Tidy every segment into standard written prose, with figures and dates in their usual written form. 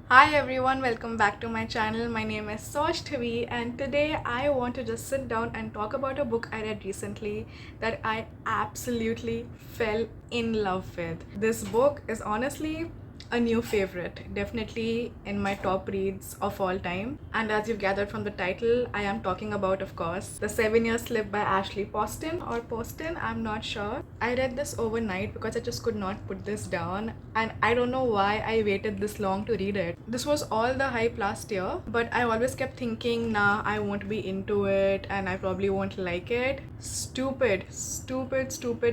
Hi everyone, welcome back to my channel. My name is Saushthavi and today I want to just sit down and talk about a book I read recently that I absolutely fell in love with. This book is honestly a new favorite, definitely in my top reads of all time. And as you've gathered from the title, I am talking about, of course, The 7 Year Slip by Ashley Poston or Poston, I'm not sure. I read this overnight because I just could not put this down, and I don't know why I waited this long to read it. This was all the hype last year, but I always kept thinking, nah, I won't be into it and I probably won't like it. Stupid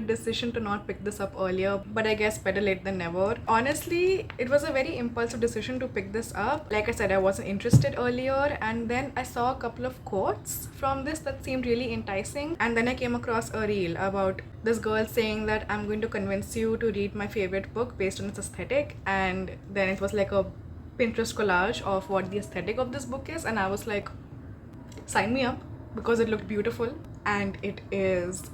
decision to not pick this up earlier, but I guess better late than never. Honestly, it was a very impulsive decision to pick this up. Like I said, I wasn't interested earlier, and then I saw a couple of quotes from this that seemed really enticing, and then I came across a reel about this girl saying that I'm going to convince you to read my favorite book based on its aesthetic, and then it was like a Pinterest collage of what the aesthetic of this book is, and I was like, sign me up, because it looked beautiful. And it is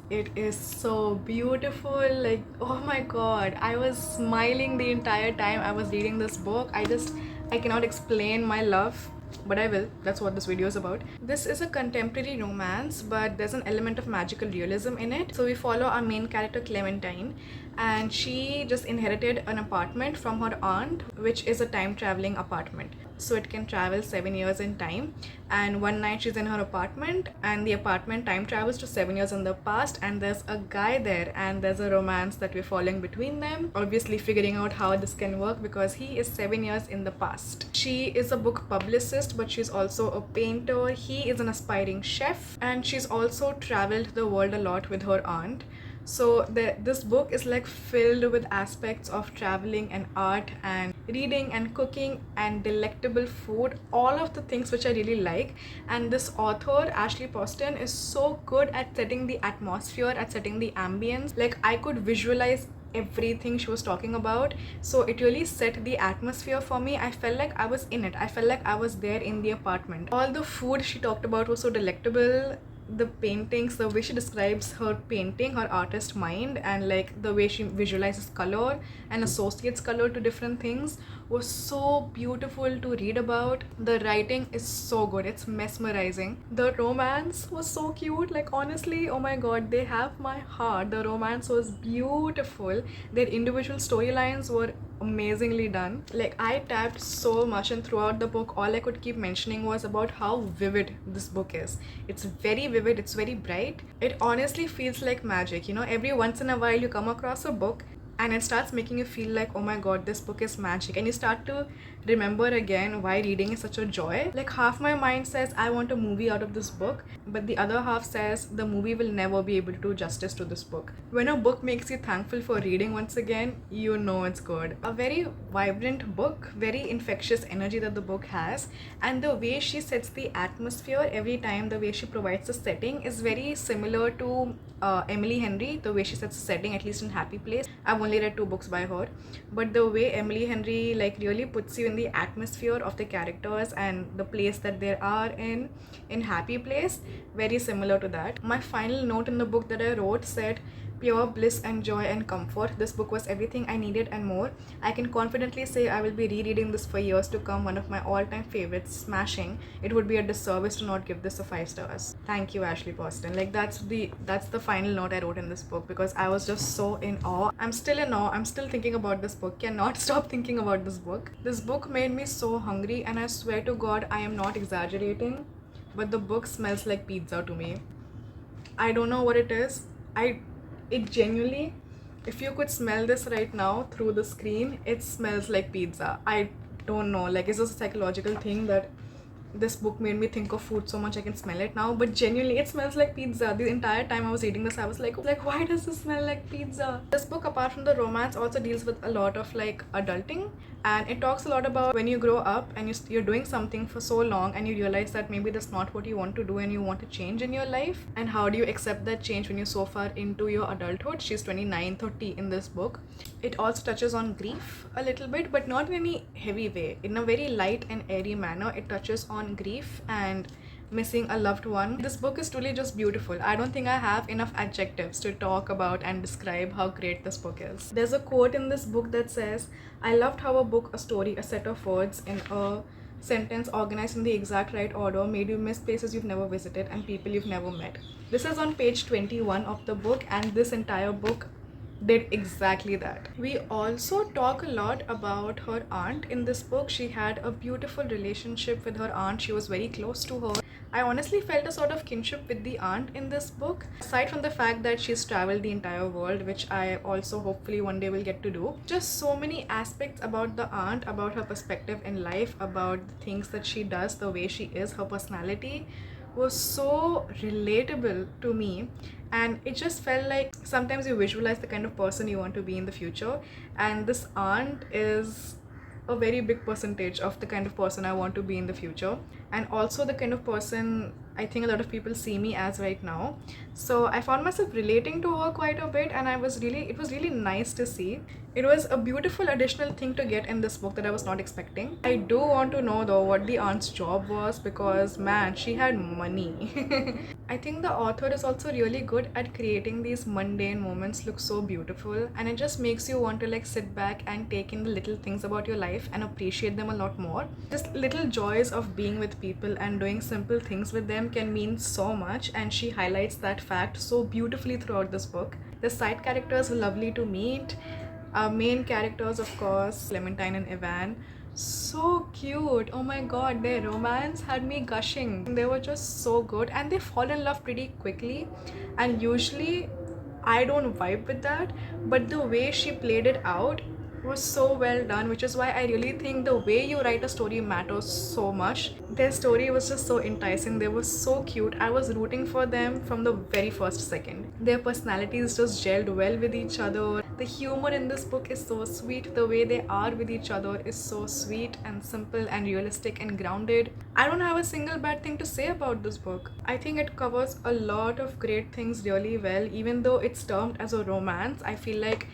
so beautiful. Like, oh my god, I was smiling the entire time I was reading this book. I cannot explain my love, but I will. That's what this video is about. This is a contemporary romance, but there's an element of magical realism in it. So we follow our main character Clementine, and she just inherited an apartment from her aunt, which is a time traveling apartment, so it can travel 7 years in time. And one night she's in her apartment, and the apartment time travels to 7 years in the past, and there's a guy there, and there's a romance that we're following between them, obviously figuring out how this can work because he is 7 years in the past. She is a book publicist, but she's also a painter. He is an aspiring chef, and she's also traveled the world a lot with her aunt. So this book is like filled with aspects of traveling and art and reading and cooking and delectable food, all of the things which I really like. And this author, Ashley Poston, is so good at setting the atmosphere, at setting the ambience. Like, I could visualize everything she was talking about, so it really set the atmosphere for me. I felt like I was in it. I felt like I was there in the apartment. All the food she talked about was so delectable. The paintings, the way she describes her painting, her artist mind, and like the way she visualizes color and associates color to different things was so beautiful to read about. The writing is so good, it's mesmerizing. The romance was so cute. Like, honestly, oh my god, they have my heart. The romance was beautiful. Their individual storylines were amazingly done. Like, I tapped so much, and throughout the book all I could keep mentioning was about how vivid this book is. It's very vivid, it's very bright. It honestly feels like magic. Every once in a while you come across a book and it starts making you feel like, oh my god, this book is magic, and you start to remember again why reading is such a joy. Like, half my mind says I want a movie out of this book, but the other half says the movie will never be able to do justice to this book. When a book makes you thankful for reading once again, you know it's good. A very vibrant book, very infectious energy that the book has, and the way she sets the atmosphere every time, the way she provides the setting is very similar to Emily Henry. The way she sets the setting, at least in Happy Place. I've only read 2 books by her, but the way Emily Henry like really puts you in the atmosphere of the characters and the place that they are in Happy Place, very similar to that. My final note in the book that I wrote said, pure bliss and joy and comfort. This book was everything I needed and more. I can confidently say I will be rereading this for years to come. One of my all-time favorites, smashing. It would be a disservice to not give this a 5 stars. Thank you, Ashley Poston. Like, that's the final note I wrote in this book, because I was just so in awe. I'm still in awe. I'm still thinking about this book. Cannot stop thinking about this book. This book made me so hungry, and I swear to God, I am not exaggerating, but the book smells like pizza to me. I don't know what it is. It genuinely, if you could smell this right now through the screen, it smells like pizza. I don't know, like, is this a psychological thing that this book made me think of food so much I can smell it now? But genuinely, it smells like pizza. The entire time I was reading this, I was like, why does this smell like pizza? This book, apart from the romance, also deals with a lot of like adulting, and it talks a lot about when you grow up and you're doing something for so long and you realize that maybe that's not what you want to do and you want to change in your life, and how do you accept that change when you're so far into your adulthood. She's 29, 30 in this book. It also touches on grief a little bit, but not in any heavy way. In a very light and airy manner, it touches on grief and missing a loved one. This book is truly just beautiful. I don't think I have enough adjectives to talk about and describe how great this book is. There's a quote in this book that says, "I loved how a book, a story, a set of words in a sentence organized in the exact right order made you miss places you've never visited and people you've never met." This is on page 21 of the book, and this entire book did exactly that. We also talk a lot about her aunt in this book. She had a beautiful relationship with her aunt. She was very close to her. I honestly felt a sort of kinship with the aunt in this book, aside from the fact that she's traveled the entire world, which I also hopefully one day will get to do. Just so many aspects about the aunt, about her perspective in life, about the things that she does, the way she is, her personality was so relatable to me, and it just felt like sometimes you visualize the kind of person you want to be in the future, and this aunt is a very big percentage of the kind of person I want to be in the future, and also the kind of person I think a lot of people see me as right now. So I found myself relating to her quite a bit, and it was really nice to see. It was a beautiful additional thing to get in this book that I was not expecting. I do want to know though what the aunt's job was, because man, she had money. I think the author is also really good at creating these mundane moments look so beautiful, and it just makes you want to like sit back and take in the little things about your life and appreciate them a lot more. Just little joys of being with people and doing simple things with them can mean so much, and she highlights that fact so beautifully throughout this book. The side characters are lovely to meet. Our main characters, of course, Clementine and Evan, so cute. Oh my god, their romance had me gushing. They were just so good, and they fall in love pretty quickly, and usually I don't vibe with that, but the way she played it out was so well done, which is why I really think the way you write a story matters so much. Their story was just so enticing. They were so cute. I was rooting for them from the very first second. Their personalities just gelled well with each other. The humor in this book is so sweet. The way they are with each other is so sweet and simple and realistic and grounded. I don't have a single bad thing to say about this book. I think it covers a lot of great things really well. Even though it's termed as a romance, I feel like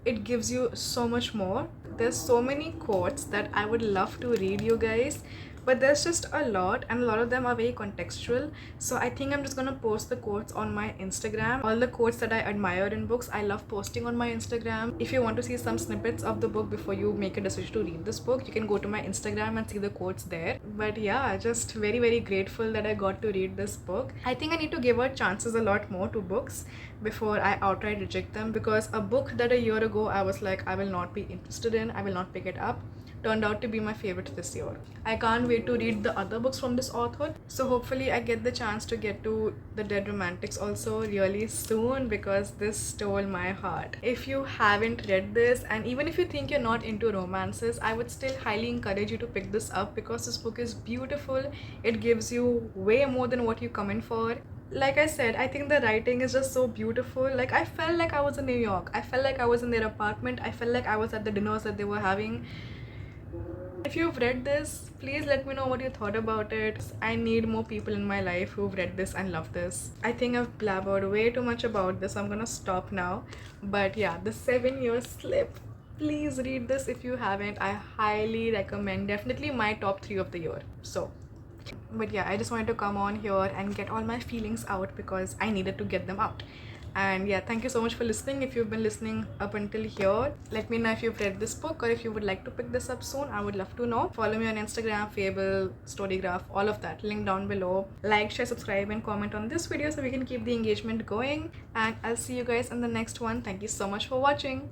it gives you so much more. There's so many quotes that I would love to read you guys, but there's just a lot, and a lot of them are very contextual. So I think I'm just gonna post the quotes on my Instagram. All the quotes that I admire in books, I love posting on my Instagram. If you want to see some snippets of the book before you make a decision to read this book, you can go to my Instagram and see the quotes there. But yeah, just very grateful that I got to read this book. I think I need to give out chances a lot more to books before I outright reject them, because a book that a year ago I was like, I will not be interested in, I will not pick it up, turned out to be my favorite this year. I can't wait to read the other books from this author. So hopefully I get the chance to get to The Dead Romantics also really soon, because this stole my heart. If you haven't read this, and even if you think you're not into romances, I would still highly encourage you to pick this up, because this book is beautiful. It gives you way more than what you come in for. Like I said, I think the writing is just so beautiful. Like, I felt like I was in New York. I felt like I was in their apartment. I felt like I was at the dinners that they were having. If you've read this, please let me know what you thought about it. I need more people in my life who've read this and love this. I think I've blabbered way too much about this, so I'm gonna stop now. But yeah, The 7-Year Slip. Please read this if you haven't. I highly recommend. Definitely my top 3 of the year. So, but yeah, I just wanted to come on here and get all my feelings out, because I needed to get them out. And yeah, thank you so much for listening. If you've been listening up until here, let me know if you've read this book or if you would like to pick this up soon. I would love to know. Follow me on Instagram, Fable, Storygraph, all of that, link down below. Like, share, subscribe, and comment on this video so we can keep the engagement going. And I'll see you guys in the next one. Thank you so much for watching.